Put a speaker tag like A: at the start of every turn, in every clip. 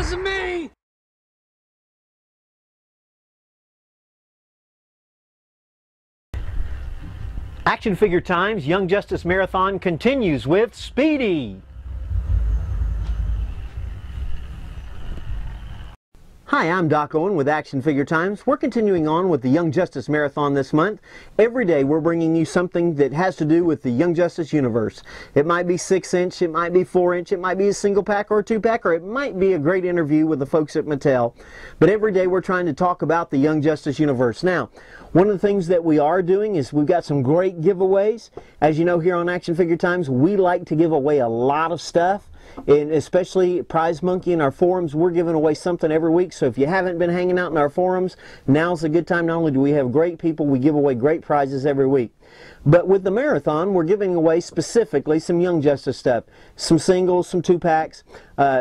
A: wasn't me!
B: Action Figure Time's Young Justice Marathon continues with Speedy. Hi, I'm Doc Owen with Action Figure Times. We're continuing on with the Young Justice Marathon this month. Every day we're bringing you something that has to do with the Young Justice universe. It might be 6-inch, it might be 4-inch, it might be a single pack or a 2-pack, or it might be a great interview with the folks at Mattel. But every day we're trying to talk about the Young Justice universe. Now, one of the things that we are doing is we've got some great giveaways. As you know, here on Action Figure Times, we like to give away a lot of stuff. And especially Prize Monkey in our forums, we're giving away something every week. So if you haven't been hanging out in our forums, now's a good time. Not only do we have great people, we give away great prizes every week. But with the marathon, we're giving away specifically some Young Justice stuff. Some singles, some 2-packs,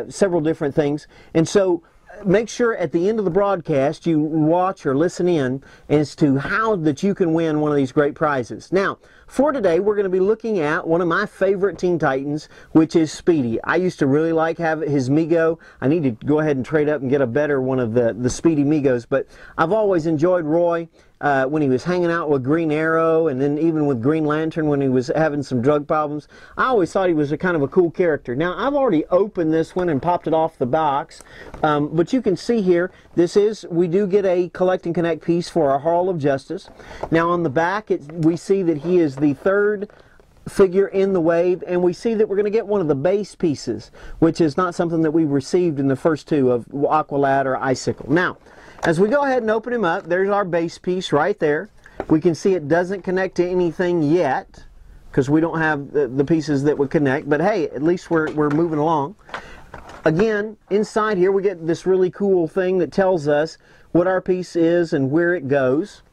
B: several different things. And so make sure at the end of the broadcast you watch or listen in as to how that you can win one of these great prizes. Now, for today, we're going to be looking at one of my favorite Teen Titans, which is Speedy. I used to really like his Mego. I need to go ahead and trade up and get a better one of the Speedy Megos, but I've always enjoyed Roy when he was hanging out with Green Arrow, and then even with Green Lantern when he was having some drug problems. I always thought he was a kind of a cool character. Now, I've already opened this one and popped it off the box, but you can see here, we do get a Collect and Connect piece for our Hall of Justice. Now, on the back, we see that he is the third figure in the wave, and we see that we're going to get one of the base pieces, which is not something that we received in the first two of Aqualad or Icicle. Now, as we go ahead and open him up, there's our base piece right there. We can see it doesn't connect to anything yet because we don't have the pieces that would connect, but hey, at least we're moving along. Again, inside here we get this really cool thing that tells us what our piece is and where it goes.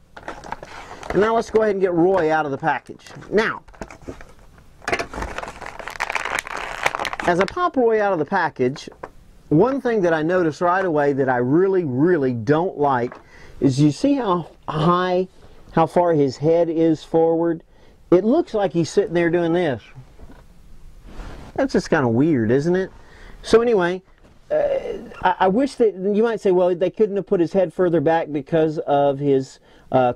B: And now let's go ahead and get Roy out of the package. Now, as I pop Roy out of the package, one thing that I noticed right away that I really don't like is you see how far his head is forward? It looks like he's sitting there doing this. That's just kind of weird, isn't it? So anyway, I wish that, you might say, well, they couldn't have put his head further back because of his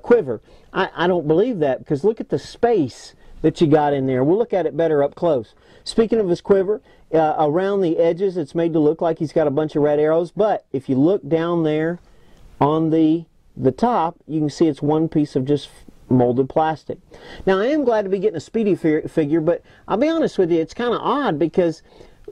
B: quiver. I don't believe that, because look at the space that you got in there. We'll look at it better up close. Speaking of his quiver, around the edges it's made to look like he's got a bunch of red arrows, but if you look down there on the top, you can see it's one piece of just molded plastic. Now, I am glad to be getting a Speedy figure, but I'll be honest with you, it's kind of odd because,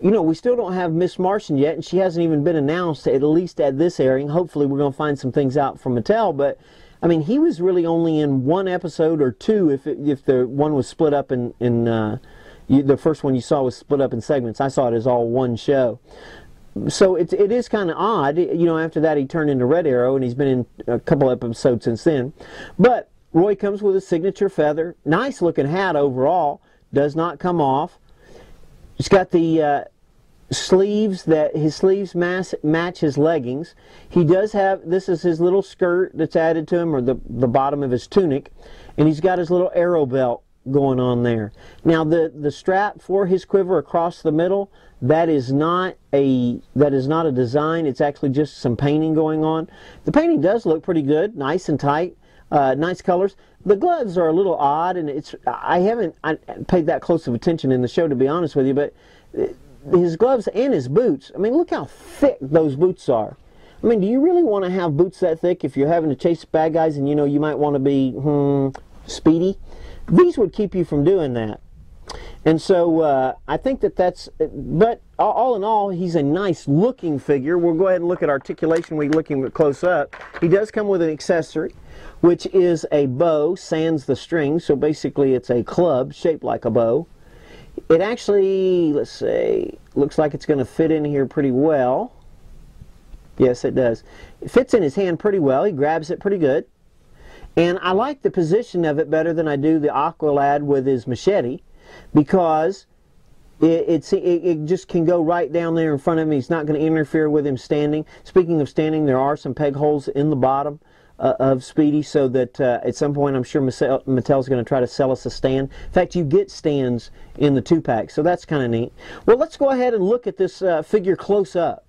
B: you know, we still don't have Miss Martian yet, and she hasn't even been announced, at least at this airing. Hopefully we're going to find some things out from Mattel, but I mean, he was really only in one episode or two if the one was split up the first one you saw was split up in segments. I saw it as all one show. So it is kind of odd. You know, after that he turned into Red Arrow, and he's been in a couple episodes since then. But Roy comes with a signature feather. Nice looking hat overall. Does not come off. He's got the sleeves, his sleeves match his leggings. He does have, this is his little skirt that's added to him, or the bottom of his tunic, and he's got his little arrow belt going on there. Now the strap for his quiver across the middle, that is not a design. It's actually just some painting going on. The painting does look pretty good, nice and tight, nice colors. The gloves are a little odd, and I haven't paid that close of attention in the show, to be honest with you, but his gloves and his boots, I mean, look how thick those boots are. I mean, do you really want to have boots that thick if you're having to chase bad guys and you know you might want to be speedy? These would keep you from doing that. And so I think that's, but all in all, he's a nice looking figure. We'll go ahead and look at articulation when we look him close up. He does come with an accessory, which is a bow, sans the string, so basically it's a club shaped like a bow. It actually, let's see, looks like it's going to fit in here pretty well. Yes, it does. It fits in his hand pretty well. He grabs it pretty good. And I like the position of it better than I do the Aqualad with his machete, because it just can go right down there in front of him. He's not going to interfere with him standing. Speaking of standing, there are some peg holes in the bottom of Speedy, so that at some point I'm sure Mattel's going to try to sell us a stand. In fact, you get stands in the 2-pack, so that's kind of neat. Well, let's go ahead and look at this figure close up.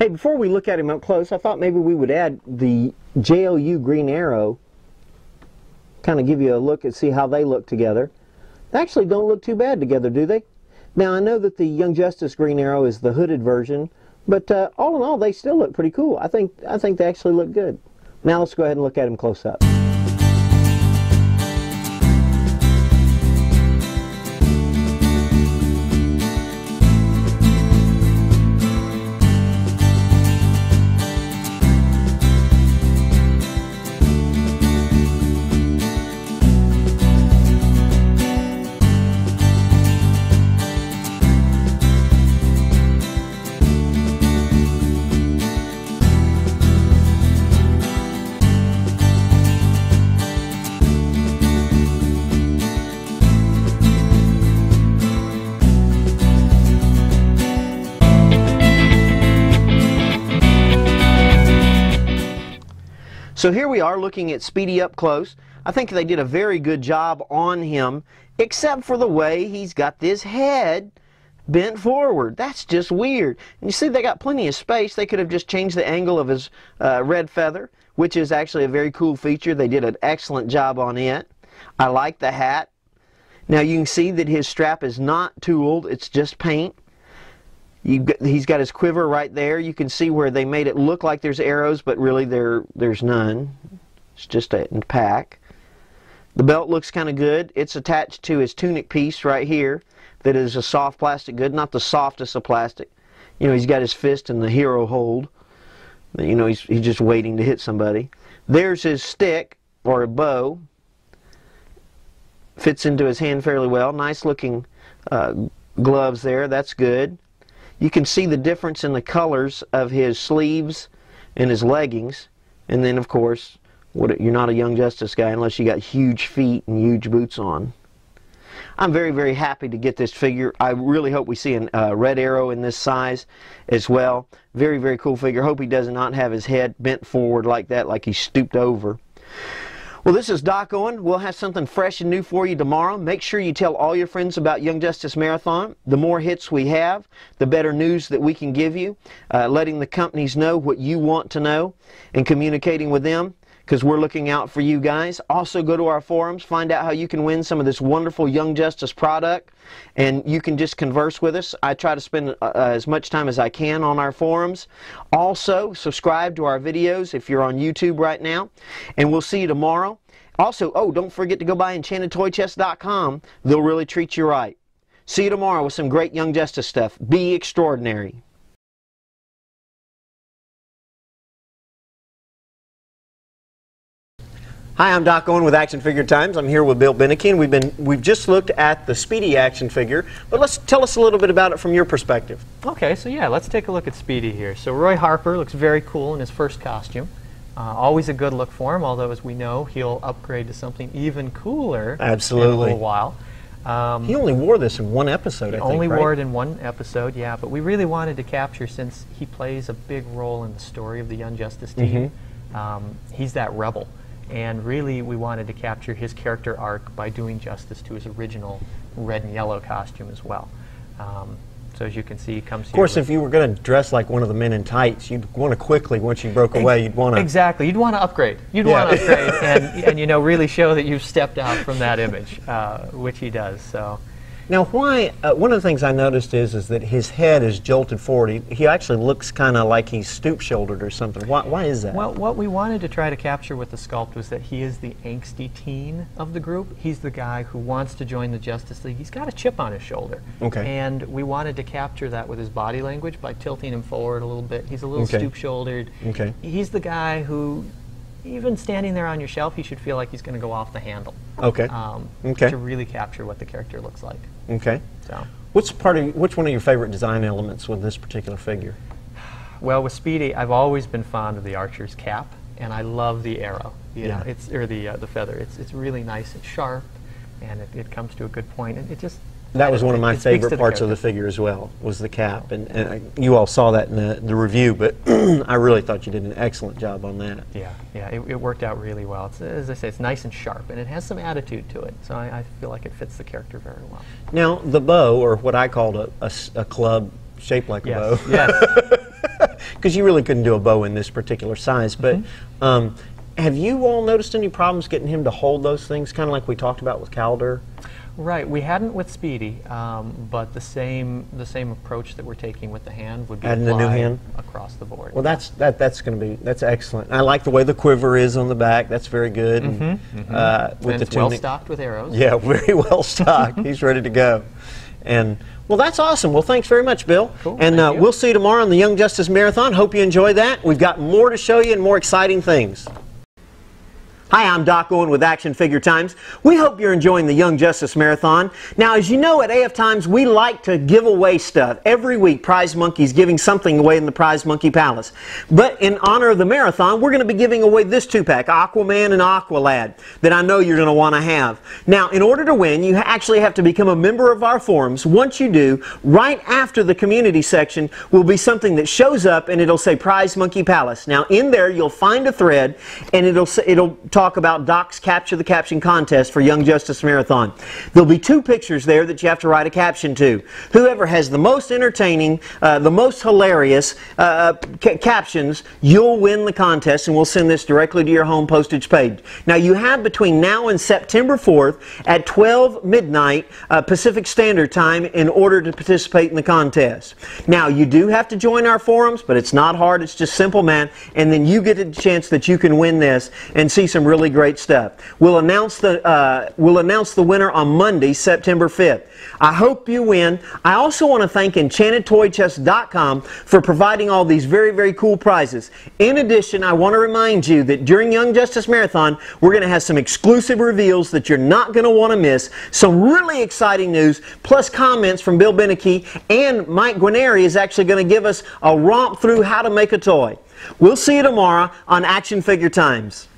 B: Hey, before we look at him up close, I thought maybe we would add the JLU Green Arrow, kind of give you a look and see how they look together. They actually don't look too bad together, do they? Now, I know that the Young Justice Green Arrow is the hooded version, but all in all, they still look pretty cool. I think they actually look good. Now let's go ahead and look at him close up. So here we are looking at Speedy up close. I think they did a very good job on him, except for the way he's got this head bent forward. That's just weird. And you see they got plenty of space. They could have just changed the angle of his red feather, which is actually a very cool feature. They did an excellent job on it. I like the hat. Now you can see that his strap is not tooled, it's just paint. He's got his quiver right there. You can see where they made it look like there's arrows, but really there's none. It's just a pack. The belt looks kind of good. It's attached to his tunic piece right here that is a soft plastic good, not the softest of plastic. You know, he's got his fist in the hero hold. You know, he's just waiting to hit somebody. There's his stick, or a bow. Fits into his hand fairly well. Nice looking gloves there. That's good. You can see the difference in the colors of his sleeves and his leggings. And then, of course, you're not a Young Justice guy unless you got huge feet and huge boots on. I'm very, very happy to get this figure. I really hope we see a red arrow in this size as well. Very, very cool figure. Hope he does not have his head bent forward like that, like he's stooped over. Well, this is Doc Owen. We'll have something fresh and new for you tomorrow. Make sure you tell all your friends about Young Justice Marathon. The more hits we have, the better news that we can give you. Letting the companies know what you want to know and communicating with them, because we're looking out for you guys. Also, go to our forums, find out how you can win some of this wonderful Young Justice product, and you can just converse with us. I try to spend as much time as I can on our forums. Also, subscribe to our videos if you're on YouTube right now, and we'll see you tomorrow. Also, oh, don't forget to go by EnchantedToyChest.com. They'll really treat you right. See you tomorrow with some great Young Justice stuff. Be extraordinary. Hi, I'm Doc Owen with Action Figure Times. I'm here with Bill Benecke, and we've just looked at the Speedy action figure, but tell us a little bit about it from your perspective.
A: Okay, so yeah, let's take a look at Speedy here. So Roy Harper looks very cool in his first costume. Always a good look for him, although as we know, he'll upgrade to something even cooler
B: Absolutely.
A: in a little while.
B: He only wore this in one episode, I think,
A: only
B: right?
A: wore it in one episode, yeah, but we really wanted to capture, since he plays a big role in the story of the Young Justice team, he's that rebel. And really, we wanted to capture his character arc by doing justice to his original red and yellow costume as well. So as you can see, he comes here.
B: Of course, if you were going to dress like one of the men in tights, you'd want to quickly, once you broke away, you'd want to...
A: Exactly. You'd want to upgrade. You'd want to upgrade and, you know, really show that you've stepped out from that image, which he does. So.
B: Now, why? One of the things I noticed is that his head is jolted forward. He actually looks kind of like he's stoop-shouldered or something. Why is that?
A: Well, what we wanted to try to capture with the sculpt was that he is the angsty teen of the group. He's the guy who wants to join the Justice League. He's got a chip on his shoulder.
B: Okay.
A: And we wanted to capture that with his body language by tilting him forward a little bit. He's a little stoop-shouldered.
B: Okay.
A: He's the guy who, even standing there on your shelf, he should feel like he's going to go off the handle.
B: Okay.
A: To really capture what the character looks like.
B: Okay.
A: So.
B: Which one of your favorite design elements with this particular figure?
A: Well, with Speedy, I've always been fond of the Archer's cap, and I love the arrow. You know, the feather. It's really nice and sharp, and it comes to a good point. And it just
B: That was one of my favorite parts of the figure as well, was the cap. And you all saw that in the review, but I really thought you did an excellent job on that.
A: Yeah, it worked out really well. It's, as I say, it's nice and sharp, and it has some attitude to it, so I feel like it fits the character very well.
B: Now, the bow, or what I called a club shaped like a bow.
A: Yes.
B: because you really couldn't do a bow in this particular size. But have you all noticed any problems getting him to hold those things, kind of like we talked about with Calder?
A: Right, we hadn't with Speedy, but the same approach that we're taking with the hand would be
B: adding the new hand
A: across the board.
B: Well, that's excellent. I like the way the quiver is on the back. That's very good.
A: With
B: and
A: the well stocked with arrows.
B: Yeah, very well stocked. He's ready to go. And well, that's awesome. Well, thanks very much, Bill.
A: Cool,
B: and we'll see you tomorrow on the Young Justice Marathon. Hope you enjoy that. We've got more to show you and more exciting things. Hi, I'm Doc Owen with Action Figure Times. We hope you're enjoying the Young Justice Marathon. Now, as you know, at AF Times, we like to give away stuff. Every week, Prize Monkey's giving something away in the Prize Monkey Palace. But in honor of the marathon, we're going to be giving away this 2-pack, Aquaman and Aqualad, that I know you're going to want to have. Now, in order to win, you actually have to become a member of our forums. Once you do, right after the community section will be something that shows up, and it'll say Prize Monkey Palace. Now, in there, you'll find a thread, and it'll talk about Doc's Capture the Caption contest for Young Justice Marathon. There'll be 2 pictures there that you have to write a caption to. Whoever has the most entertaining, the most hilarious captions, you'll win the contest, and we'll send this directly to your home postage page. Now, you have between now and September 4th at 12 midnight Pacific Standard Time in order to participate in the contest. Now, you do have to join our forums, but it's not hard. It's just simple math, and then you get a chance that you can win this and see some really great stuff. We'll announce the winner on Monday, September 5th. I hope you win. I also want to thank EnchantedToyChest.com for providing all these very, very cool prizes. In addition, I want to remind you that during Young Justice Marathon, we're going to have some exclusive reveals that you're not going to want to miss, some really exciting news, plus comments from Bill Benecke, and Mike Guarneri is actually going to give us a romp through how to make a toy. We'll see you tomorrow on Action Figure Times.